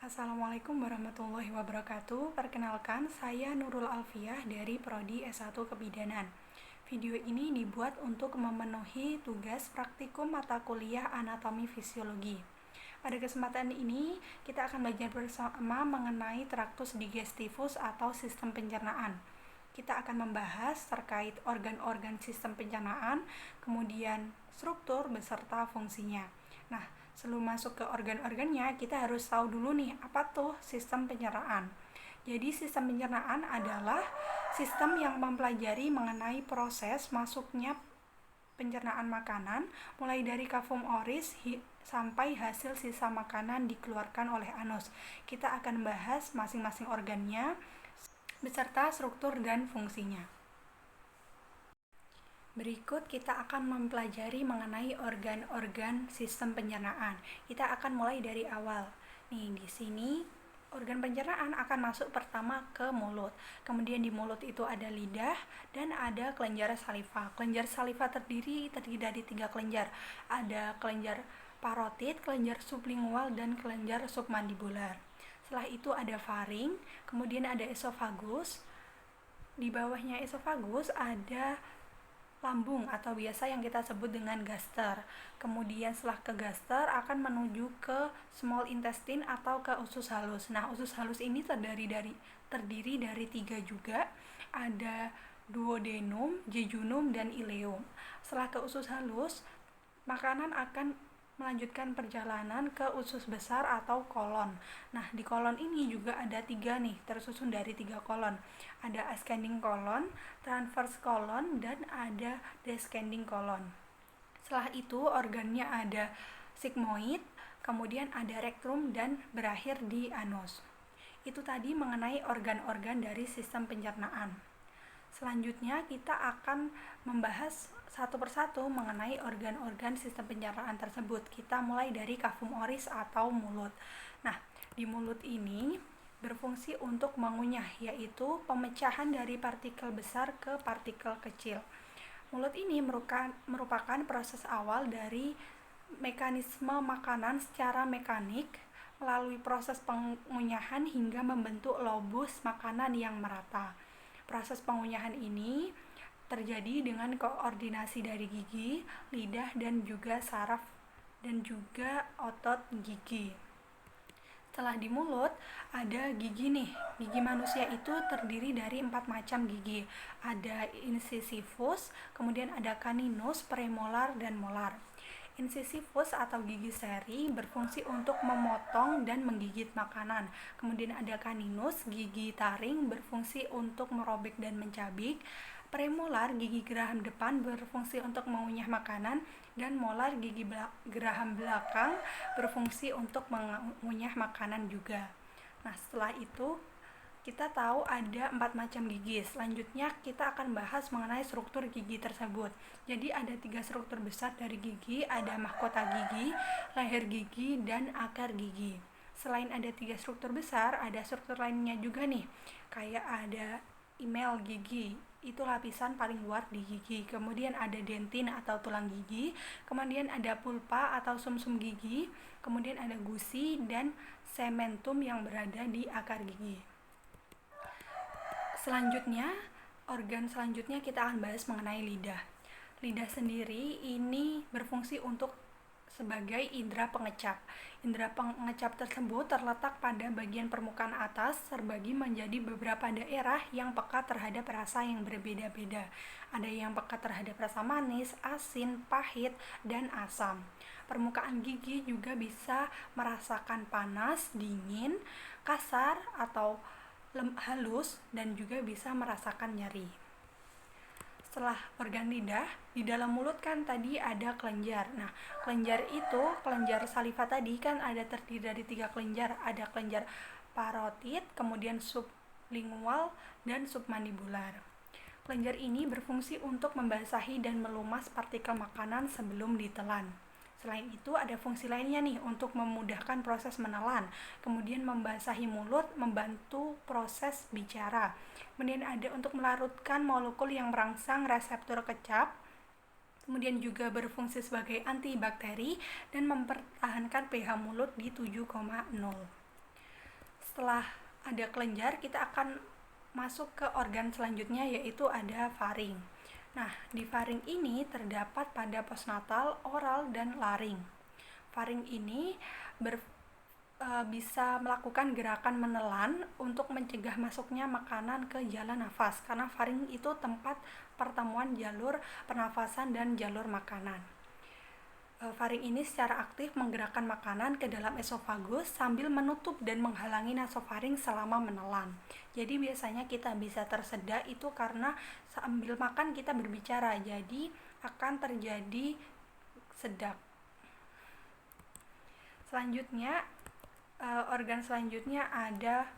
Assalamualaikum warahmatullahi wabarakatuh. Perkenalkan, saya Nurul Alfiah dari Prodi S1 Kebidanan. Video ini dibuat untuk memenuhi tugas praktikum mata kuliah anatomi fisiologi. Pada kesempatan ini, kita akan belajar bersama mengenai traktus digestivus atau sistem pencernaan. Kita akan membahas terkait organ-organ sistem pencernaan, kemudian struktur beserta fungsinya. Nah, sebelum masuk ke organ-organnya, kita harus tahu dulu nih, apa tuh sistem pencernaan. Jadi sistem pencernaan adalah sistem yang mempelajari mengenai proses masuknya pencernaan makanan, mulai dari kafum oris sampai hasil sisa makanan dikeluarkan oleh anus. Kita akan bahas masing-masing organnya beserta struktur dan fungsinya. Berikut kita akan mempelajari mengenai organ-organ sistem pencernaan. Kita akan mulai dari awal. Nih, di sini organ pencernaan akan masuk pertama ke mulut. Kemudian di mulut itu ada lidah dan ada kelenjar saliva. Kelenjar saliva terdiri dari 3 kelenjar. Ada kelenjar parotid, kelenjar sublingual, dan kelenjar submandibular. Setelah itu ada faring, kemudian ada esofagus. Di bawahnya esofagus ada lambung atau biasa yang kita sebut dengan gaster. Kemudian setelah ke gaster akan menuju ke small intestine atau ke usus halus. Nah, usus halus ini terdiri dari 3 juga. Ada duodenum, jejunum, dan ileum. Setelah ke usus halus, makanan akan melanjutkan perjalanan ke usus besar atau kolon. Nah, di kolon ini juga ada 3 nih, tersusun dari 3 kolon. Ada ascending colon, transverse colon, dan ada descending colon. Setelah itu organnya ada sigmoid, kemudian ada rectum, dan berakhir di anus. Itu tadi mengenai organ-organ dari sistem pencernaan. Selanjutnya kita akan membahas satu persatu mengenai organ-organ sistem pencernaan tersebut. Kita mulai dari kafum oris atau mulut. Nah, di mulut ini berfungsi untuk mengunyah, yaitu pemecahan dari partikel besar ke partikel kecil. Mulut ini merupakan proses awal dari mekanisme makanan secara mekanik melalui proses pengunyahan hingga membentuk lobus makanan yang merata. Proses pengunyahan ini terjadi dengan koordinasi dari gigi, lidah, dan juga saraf dan juga otot gigi. Setelah di mulut ada gigi nih. Gigi manusia itu terdiri dari 4 macam gigi. Ada incisivus, kemudian ada caninus, premolar, dan molar. Incisivus atau gigi seri berfungsi untuk memotong dan menggigit makanan. Kemudian ada caninus, gigi taring, berfungsi untuk merobek dan mencabik. Premolar, gigi geraham depan, berfungsi untuk mengunyah makanan. Dan molar, gigi geraham belakang, berfungsi untuk mengunyah makanan juga. Nah, setelah itu kita tahu ada 4 macam gigi. Selanjutnya kita akan bahas mengenai struktur gigi tersebut. Jadi ada 3 struktur besar dari gigi, ada mahkota gigi, leher gigi, dan akar gigi. Selain ada 3 struktur besar, ada struktur lainnya juga nih. Kayak ada email gigi, itu lapisan paling luar di gigi. Kemudian ada dentin atau tulang gigi, kemudian ada pulpa atau sumsum gigi, kemudian ada gusi dan cementum yang berada di akar gigi. Selanjutnya, organ selanjutnya kita akan bahas mengenai lidah. Lidah sendiri ini berfungsi untuk sebagai indera pengecap. Indera pengecap tersebut terletak pada bagian permukaan atas, terbagi menjadi beberapa daerah yang peka terhadap rasa yang berbeda-beda. Ada yang peka terhadap rasa manis, asin, pahit, dan asam. Permukaan gigi juga bisa merasakan panas, dingin, kasar, atau halus, dan juga bisa merasakan nyeri. Setelah organ lidah, di dalam mulut kan tadi ada kelenjar. Nah, kelenjar itu, kelenjar saliva tadi kan ada terdiri dari 3 kelenjar. Ada kelenjar parotid, kemudian sublingual, dan submandibular. Kelenjar ini berfungsi untuk membasahi dan melumas partikel makanan sebelum ditelan. Selain itu ada fungsi lainnya nih untuk memudahkan proses menelan, kemudian membasahi mulut, membantu proses bicara. Kemudian ada untuk melarutkan molekul yang merangsang reseptor kecap, kemudian juga berfungsi sebagai antibakteri dan mempertahankan pH mulut di 7,0. Setelah ada kelenjar, kita akan masuk ke organ selanjutnya, yaitu ada faring. Nah, di faring ini terdapat pada postnatal, oral, dan laring. Faring ini bisa melakukan gerakan menelan untuk mencegah masuknya makanan ke jalan nafas, karena faring itu tempat pertemuan jalur pernafasan dan jalur makanan. Faring ini secara aktif menggerakkan makanan ke dalam esofagus sambil menutup dan menghalangi nasofaring selama menelan. Jadi biasanya kita bisa tersedak itu karena sambil makan kita berbicara, jadi akan terjadi sedak. Selanjutnya, organ selanjutnya ada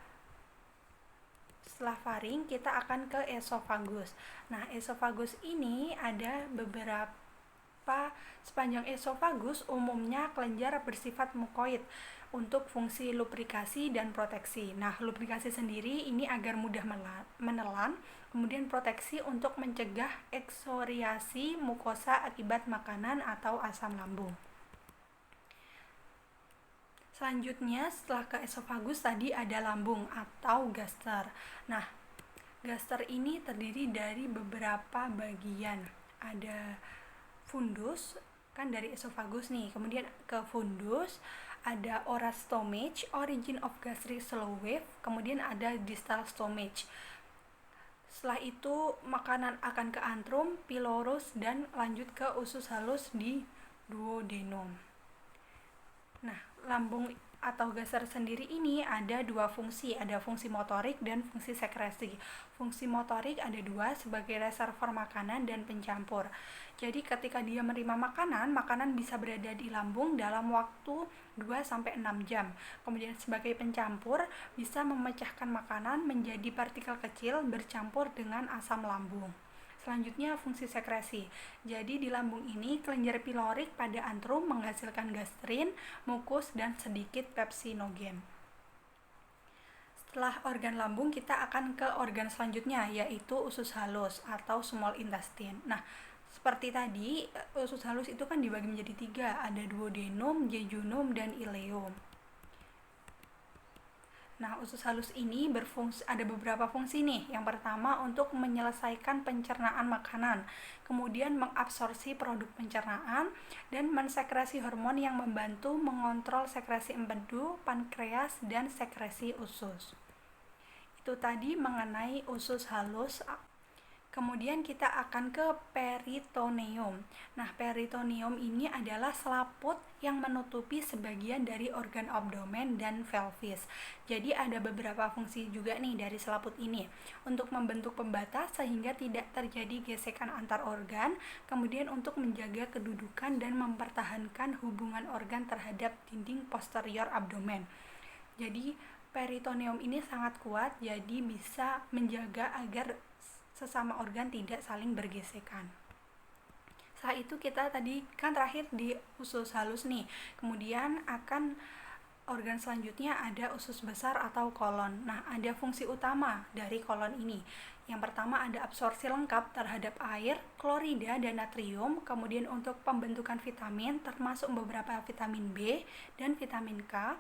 setelah faring, kita akan ke esofagus. Nah, esofagus ini ada beberapa. Sepanjang esofagus umumnya kelenjar bersifat mukoid untuk fungsi lubrikasi dan proteksi. Nah, lubrikasi sendiri ini agar mudah menelan, kemudian proteksi untuk mencegah eksoriasi mukosa akibat makanan atau asam lambung. Selanjutnya, setelah ke esofagus tadi ada lambung atau gaster. Nah, gaster ini terdiri dari beberapa bagian. Ada fundus, kan dari esofagus nih, kemudian ke fundus, ada oral stomach, origin of gastric slow wave, kemudian ada distal stomach. Setelah itu makanan akan ke antrum, pylorus, dan lanjut ke usus halus di duodenum. Nah, lambung atau gaster sendiri ini ada dua fungsi, ada fungsi motorik dan fungsi sekresi. Fungsi motorik ada dua, sebagai reservoir makanan dan pencampur. Jadi ketika dia menerima makanan, makanan bisa berada di lambung dalam waktu 2-6 jam. Kemudian sebagai pencampur, bisa memecahkan makanan menjadi partikel kecil bercampur dengan asam lambung. Selanjutnya fungsi sekresi. Jadi di lambung ini kelenjar pilorik pada antrum menghasilkan gastrin, mukus, dan sedikit pepsinogen. Setelah organ lambung, kita akan ke organ selanjutnya, yaitu usus halus atau small intestine. Nah, seperti tadi, usus halus itu kan dibagi menjadi 3, ada duodenum, jejunum, dan ileum. Nah, usus halus ini ada beberapa fungsi nih. Yang pertama, untuk menyelesaikan pencernaan makanan, kemudian mengabsorpsi produk pencernaan, dan mensekresi hormon yang membantu mengontrol sekresi empedu, pankreas, dan sekresi usus. Itu tadi mengenai usus halus. Kemudian kita akan ke peritoneum. Nah, peritoneum ini adalah selaput yang menutupi sebagian dari organ abdomen dan pelvis. Jadi ada beberapa fungsi juga nih dari selaput ini. Untuk membentuk pembatas sehingga tidak terjadi gesekan antar organ, kemudian untuk menjaga kedudukan dan mempertahankan hubungan organ terhadap dinding posterior abdomen. Jadi peritoneum ini sangat kuat, jadi bisa menjaga agar sesama organ tidak saling bergesekan. Setelah itu kita tadi kan terakhir di usus halus nih. Kemudian akan organ selanjutnya ada usus besar atau kolon. Nah, ada fungsi utama dari kolon ini. Yang pertama ada absorpsi lengkap terhadap air, klorida, dan natrium. Kemudian untuk pembentukan vitamin termasuk beberapa vitamin B dan vitamin K.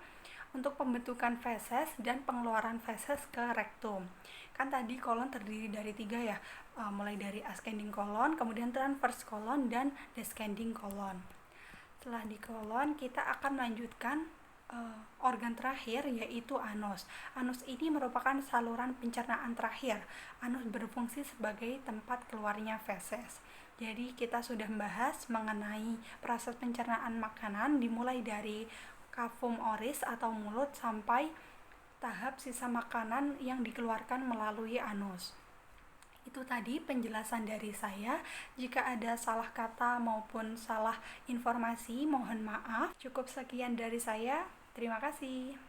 Untuk pembentukan feses dan pengeluaran feses ke rektum. Kan tadi kolon terdiri dari 3 ya, mulai dari ascending colon, kemudian transverse colon, dan descending colon. Setelah di kolon, kita akan melanjutkan organ terakhir, yaitu anus. Anus ini merupakan saluran pencernaan terakhir. Anus berfungsi sebagai tempat keluarnya feses. Jadi kita sudah membahas mengenai proses pencernaan makanan dimulai dari cavum oris atau mulut sampai tahap sisa makanan yang dikeluarkan melalui anus. Itu tadi penjelasan dari saya. Jika ada salah kata maupun salah informasi, mohon maaf. Cukup sekian dari saya. Terima kasih.